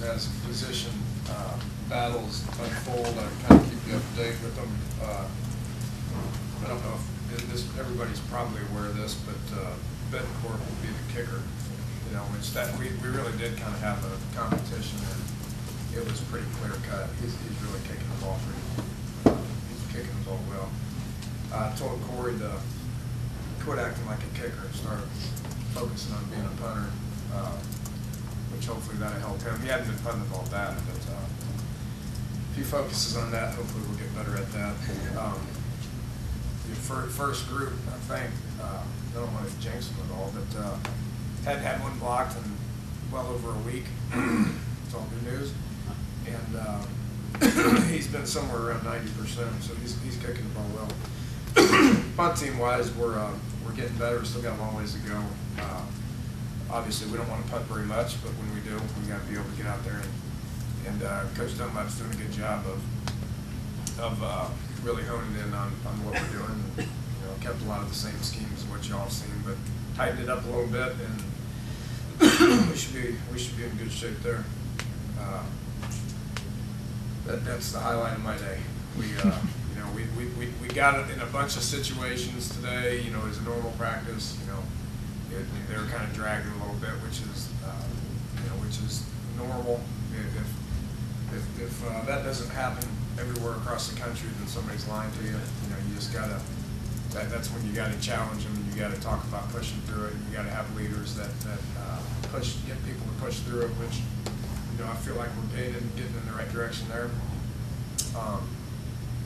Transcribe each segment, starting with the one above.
as position battles unfold, I kind of keep you up to date with them. I don't know if everybody's probably aware of this, but Bettencourt will be the kicker. You know, which that we really did kind of have a competition, and it was pretty clear cut. He's really kicking the ball pretty. He's kicking the ball well. I told Corey to quit acting like a kicker and start focusing on being a punter, which hopefully that'll help him. He hadn't been punting the ball bad, but if he focuses on that, hopefully we'll get better at that. The first group, I think, I don't want to jinx him at all, but hadn't had one blocked in well over a week. It's all good news. And he's been somewhere around 90%, so he's kicking the ball well. Punt team wise, we're getting better. We still got a long ways to go. Obviously, we don't want to punt very much, but when we do, we got to be able to get out there and Coach Dunlap's doing a good job of really honing in on what we're doing. And, you know, kept a lot of the same schemes as what y'all have seen, but tightened it up a little bit, and we should be in good shape there. That's the highlight of my day. We you know, we got it in a bunch of situations today. You know, as a normal practice, you know, they were kind of dragging a little bit, which is you know, which is normal. If that doesn't happen everywhere across the country, then somebody's lying to you. You know, you just gotta. That's when you gotta challenge them. You gotta talk about pushing through it. You gotta have leaders that get people to push through it, which, you know, I feel like we're getting in the right direction there.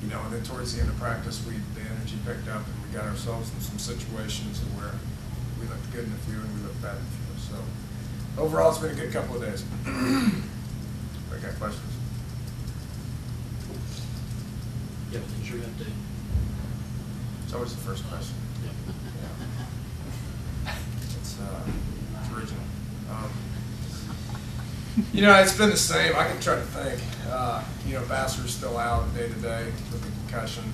You know, and then towards the end of practice, the energy picked up, and we got ourselves in some situations where we looked good in a few and we looked bad in a few. So overall, it's been a good couple of days. I got questions. Yeah, injury update. It's always the first question. Yeah. It's original. You know, it's been the same. I can try to think. You know, Vassar's still out day to day with the concussion.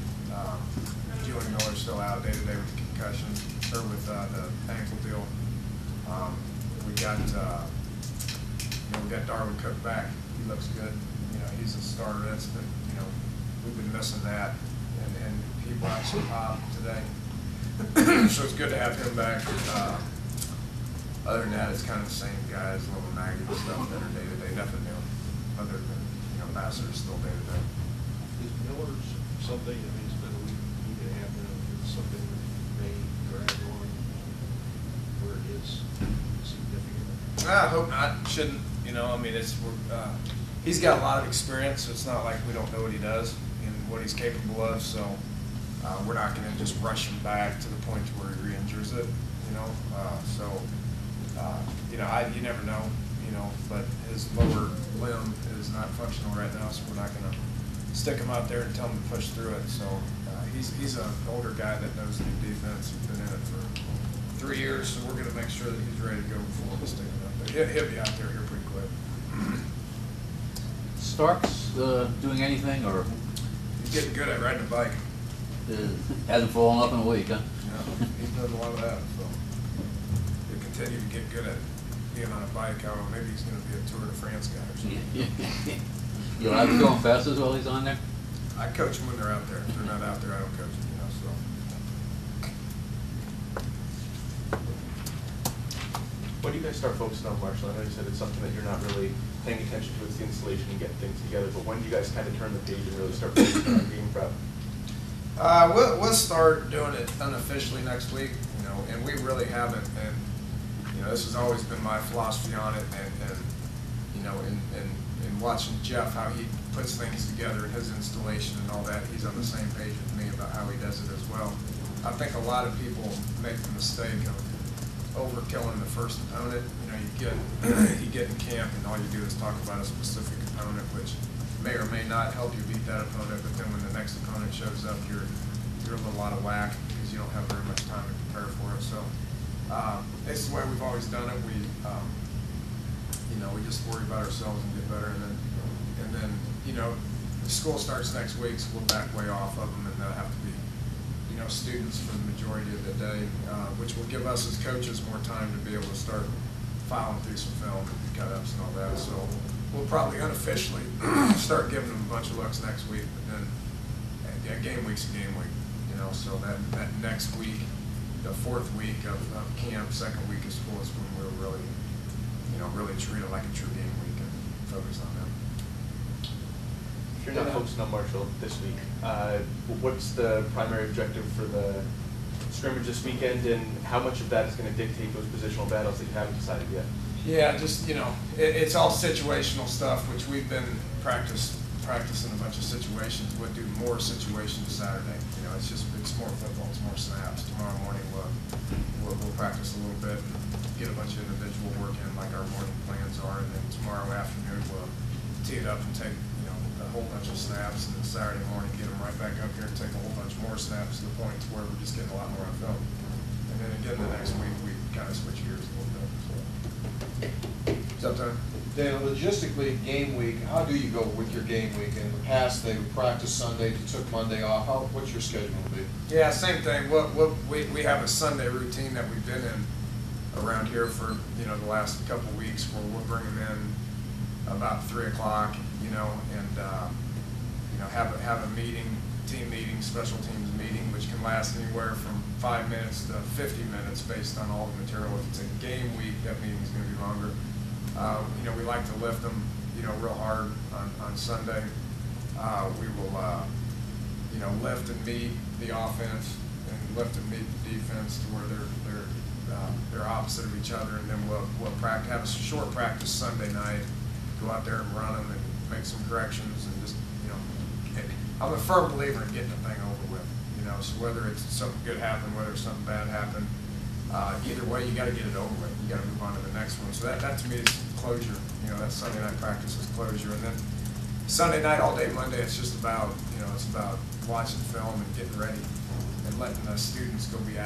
Julian Miller's still out day to day with the concussion, or with the ankle deal. We got you know, we got Darwin Cook back. He looks good. You know, he's a starter. That's been, you know, we've been missing that, and he brought some pop today. So it's good to have him back. Other than that, it's kind of the same guys, little nagging stuff that are day to day. Nothing new, other than, you know, Vassar's still day to day. Is Miller's something? I mean, it's been a week and a half now. It's something that may drag on where it is significant. I hope not. Shouldn't. You know, I mean, he's got a lot of experience, so it's not like we don't know what he does and what he's capable of. So we're not going to just rush him back to the point where he re-injures it. You know, you know, you never know. You know, but his lower limb is not functional right now, so we're not going to stick him out there and tell him to push through it. So he's an older guy that knows the defense. He's been in it for 3 years, so we're going to make sure that he's ready to go before we stick him out there. He'll be out there here pretty quick. Starks doing anything, or He's getting good at riding a bike. hasn't fallen up in a week, huh? Yeah, he does a lot of that. So he'll continue to get good at being on a bike. I don't know, maybe he's going to be a Tour de France guy or something. You'll have to go fastest while he's on there? I coach them when they're out there. If they're not out there, I don't coach them. You know, so. When do you guys start focusing on Marshall? I know you said it's something that you're not really paying attention to. It's the installation and getting things together. But when do you guys kind of turn the page and really start focusing on game prep? We'll start doing it unofficially next week. You know, and we really haven't. And you know, this has always been my philosophy on it. And you know, in watching Jeff, how he puts things together, and his installation and all that, he's on the same page with me about how he does it as well. I think a lot of people make the mistake of overkilling the first opponent. You know, you get in camp and all you do is talk about a specific opponent, which may or may not help you beat that opponent. But then when the next opponent shows up, you're a little out of whack because you don't have very much time to prepare for it. So it's the way we've always done it. You know, we just worry about ourselves and get better, and then you know, the school starts next week, so we'll back way off of them, and they'll have to be, you know, students for the majority of the day, which will give us as coaches more time to be able to start filing through some film, cut-ups and all that. So we'll probably unofficially start giving them a bunch of looks next week, but then, yeah, game week's a game week, you know, so that next week, the fourth week of camp, second week of school is when we'll really, you know, really treat it like a true game week and focus on them. If you're not focusing on Marshall this week, what's the primary objective for the scrimmage this weekend, and how much of that is going to dictate those positional battles that you haven't decided yet? Yeah, just, you know, it's all situational stuff, which we've been practicing a bunch of situations. We'll do more situations Saturday. You know, it's more football, it's more snaps. Tomorrow morning we'll practice a little bit and get a bunch of individual work in like our morning plans are, and then tomorrow afternoon we'll tee it up and take, you know, a whole bunch of snaps, and then Saturday morning get them right back up here and take a whole bunch more snaps to the point to where we're just getting a lot more on film. And then again the next week we kind of switch gears a little bit. So. What's up, Tony? Dan, logistically, game week, how do you go with your game week? In the past, they would practice Sunday, you took Monday off. What's your schedule going to be? Yeah, same thing. We have a Sunday routine that we've been in around here for, you know, the last couple of weeks, where we'll bring them in about 3 o'clock, you know, and you know, have a meeting, team meeting, special teams meeting, which can last anywhere from 5 minutes to 50 minutes based on all the material. If it's a game week, that meeting is going to be longer. You know, we like to lift them, you know, real hard on Sunday. We will, you know, lift and meet the offense and lift and meet the defense to where they're opposite of each other, and then we'll have a short practice Sunday night, go out there and run them and make some corrections, and just, you know, I'm a firm believer in getting the thing over with, you know, so whether it's something good happened, whether it's something bad happened, either way, you got to get it over with. You got to move on to the next one. So that to me is closure. You know, that Sunday night practice is closure, and then Sunday night, all day Monday, it's just about, you know, it's about watching film and getting ready and letting the students go be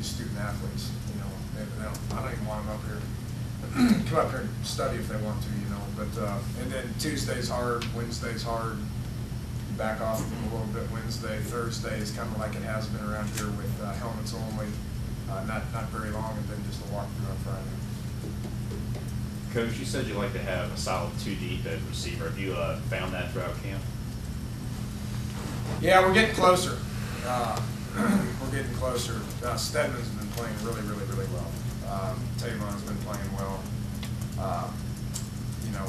student athletes. You know, I don't even want them up here. Come up here and study if they want to, you know. But and then Tuesday's hard, Wednesday's hard. Back off a little bit Wednesday. Thursday is kind of like it has been around here with helmets only. Not very long, and then just a walkthrough on Friday. Coach, you said you like to have a solid 2 deep at receiver. Have you found that throughout camp? Yeah, we're getting closer. We're getting closer. Stedman's been playing really well. Tavon's been playing well. You know,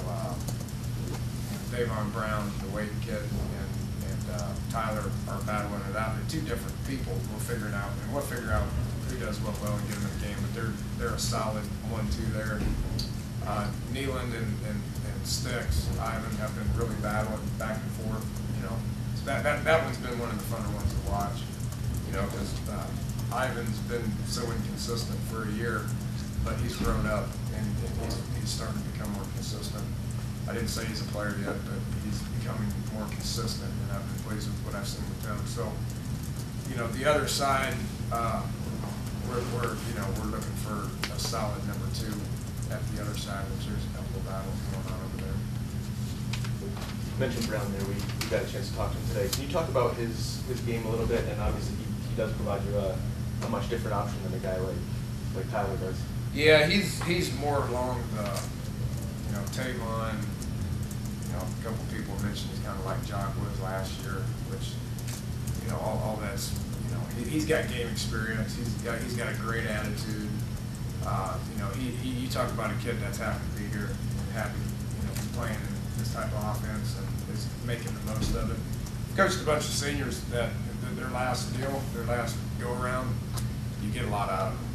Davon Brown, the Wade kid, and Tyler are battling it out. They're two different people. We'll figure it out, and we'll figure out who does what well and get them in the game. But they're a solid 1-2 there. Neeland and Sticks, Ivan, have been really battling back and forth. You know, so that one's been one of the funner ones to watch. You know, because Ivan's been so inconsistent for a year, but he's grown up and he's starting to become more consistent. I didn't say he's a player yet, but he's becoming more consistent, and I've been pleased with what I've seen with him. So, you know, the other side, we're looking for a solid number 2 at the other side, which there's a couple of battles going on over there. You mentioned Brown there. We got a chance to talk to him today. Can you talk about his game a little bit? And obviously he does provide you a much different option than a guy like Tyler does. Yeah, he's more along the, you know, Tavon. You know, a couple people mentioned he's kind of like Jock was last year, which, you know, all that's, you know, he's got game experience. He's got a great attitude. You know, you talk about a kid that's happy to be here and happy, you know, playing in this type of offense and is making the most of it. Coached a bunch of seniors that their last go around, you get a lot out of them,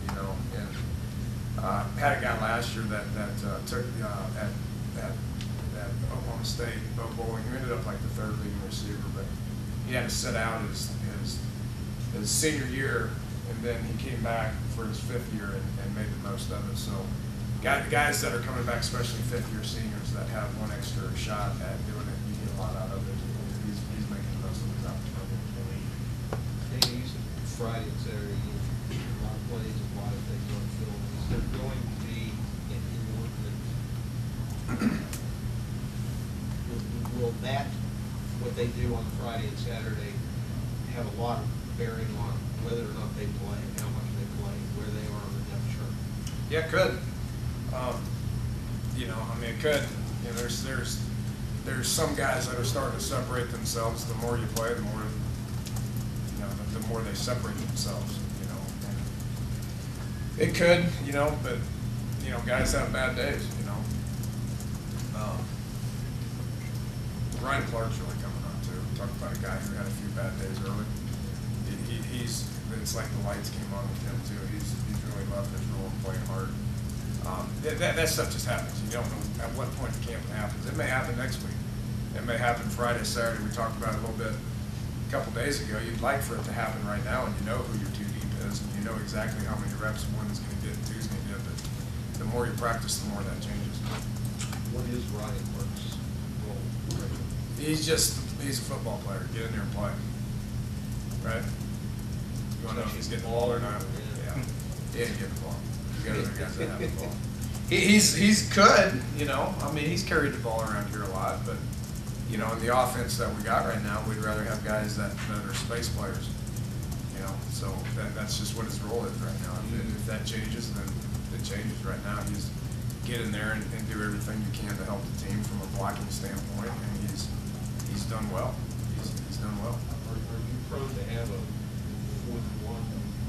you know. And had a guy last year that took at Oklahoma State, Bo Bowling, who ended up like the 3rd leading receiver, but he had to sit out his senior year, and then he came back for his 5th year and made the most of it. So guys that are coming back, especially 5th-year seniors that have one extra shot at doing it, you get a lot out of it. He's making the most of his opportunity. You said Friday and Saturday, a lot of plays, a lot of things on film. Is there going to be an inordinate, will that, what they do on Friday and Saturday, have a lot of bearing on whether or not they play, how much they play, where they are on the depth chart? Yeah, it could. You know, I mean, it could. You know, there's some guys that are starting to separate themselves. The more you play, the more, you know, the more they separate themselves. You know, and it could, you know, but you know, guys have bad days. You know, Ryan Clark's really coming on too. Talk about a guy who had a few bad days early. It's like the lights came on with him too. He's really loving his role and playing hard. That stuff just happens. You don't know at what point in camp it happens. It may happen next week. It may happen Friday, Saturday. We talked about it a little bit a couple days ago. You'd like for it to happen right now, and you know who your 2 deep is, and you know exactly how many reps one is going to get and two's going to get. But the more you practice, the more that changes. What is Ryan Clark's role? He's a football player. Get in there and play. Right? You want to know if he's getting the ball or not? Yeah. He ain't getting the ball. You got other guys that have the ball. He's good, you know. I mean, he's carried the ball around here a lot, but you know, in the offense that we got right now, we'd rather have guys that are space players. You know, so that's just what his role is right now. If that changes, then it changes. Right now, he's get in there and do everything you can to help the team from a blocking standpoint, and he's done well. He's done well. Are you prone to have a 4th-and-1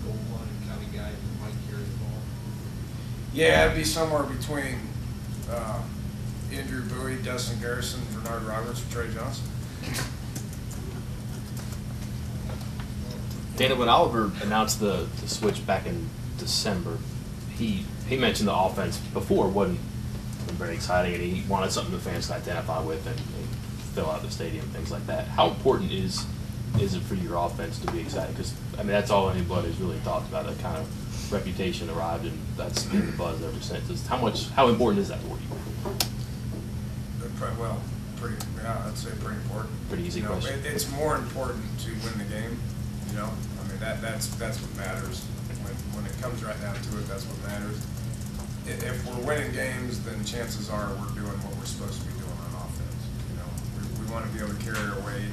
goal line kind of guy who might carry the ball? Yeah, it'd be somewhere between Andrew Bowie, Dustin Garrison, Bernard Roberts, and Trey Johnson. Dana, when Oliver announced the switch back in December, he mentioned the offense before wasn't very exciting, and he wanted something the fans could identify with and fill out the stadium, things like that. How important is it for your offense to be exciting? Because I mean, that's all anybody's really talked about. That kind of reputation arrived, and that's been the buzz ever since. How important is that for you? Well, I'd say pretty important. Pretty easy question. It's more important to win the game. You know, I mean that's what matters. When it comes right down to it, that's what matters. If we're winning games, then chances are we're doing what we're supposed to be doing on offense. You know, we want to be able to carry our weight.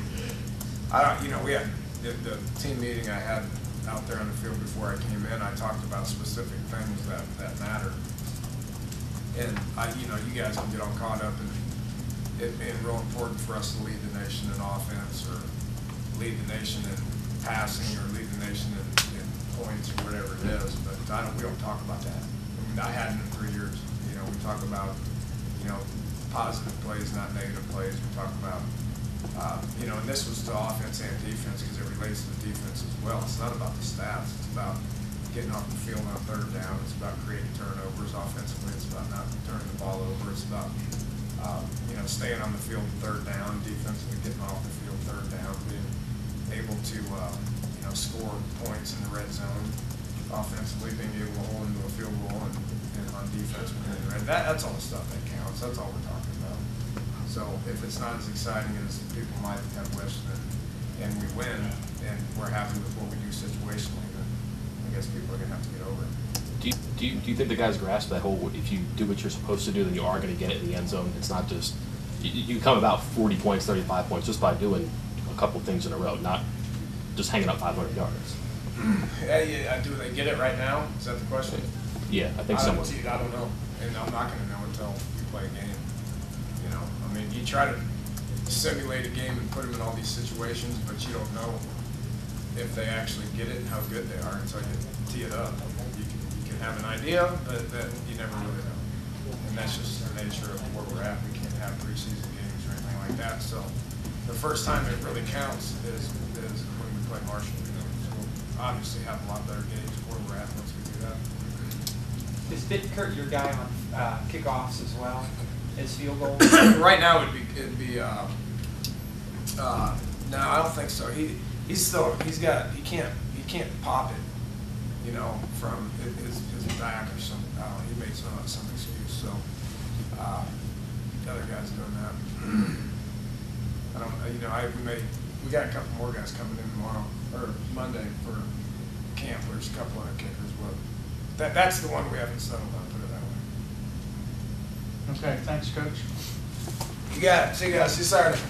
You know, we had the team meeting I had out there on the field before I came in. I talked about specific things that matter, and you know, you guys can get all caught up in it being real important for us to lead the nation in offense, or lead the nation in passing, or lead the nation in points, or whatever it is. But we don't talk about that. I mean, I hadn't in 3 years. You know, we talk about, you know, positive plays, not negative plays. We talk about, you know, and this was to offense and defense because it relates to the defense as well. It's not about the stats. It's about getting off the field on 3rd down. It's about creating turnovers offensively. It's about not turning the ball over. It's about you know, staying on the field 3rd down, defensively getting off the field 3rd down, being able to you know, score points in the red zone, offensively being able to hold into a field goal, and on defense within the red. That's all the stuff that counts. That's all we're talking about. So if it's not as exciting as people might have wished, and we win, and we're happy with what we do situationally, then I guess people are going to have to get over it. Do you think the guys grasp that whole, if you do what you're supposed to do, then you are going to get it in the end zone? It's not just, you come about 40 points, 35 points just by doing a couple things in a row, not just hanging up 500 yards. Yeah, do they get it right now? Is that the question? Yeah, I think so. I don't know, and I'm not going to know until you play a game. You know, I mean, you try to simulate a game and put them in all these situations, but you don't know if they actually get it and how good they are until you tee it up. You can have an idea, but you never really know. And that's just the nature of where we're at. We can't have preseason games or anything like that. So the first time it really counts is when we play Marshall. You know, so we'll obviously have a lot better games where we're at once we do that. Is Bittkurt your guy on kickoffs as well as field goals? Right now it'd be no, I don't think so. He can't pop it, you know, from his back or something. He made some excuse. So the other guy's doing that. I don't, you know, we got a couple more guys coming in tomorrow or Monday for camp. There's a couple other kickers. But that's the one we haven't settled on. Put it that way. Okay, thanks, Coach. You got it. See you guys. See you Saturday.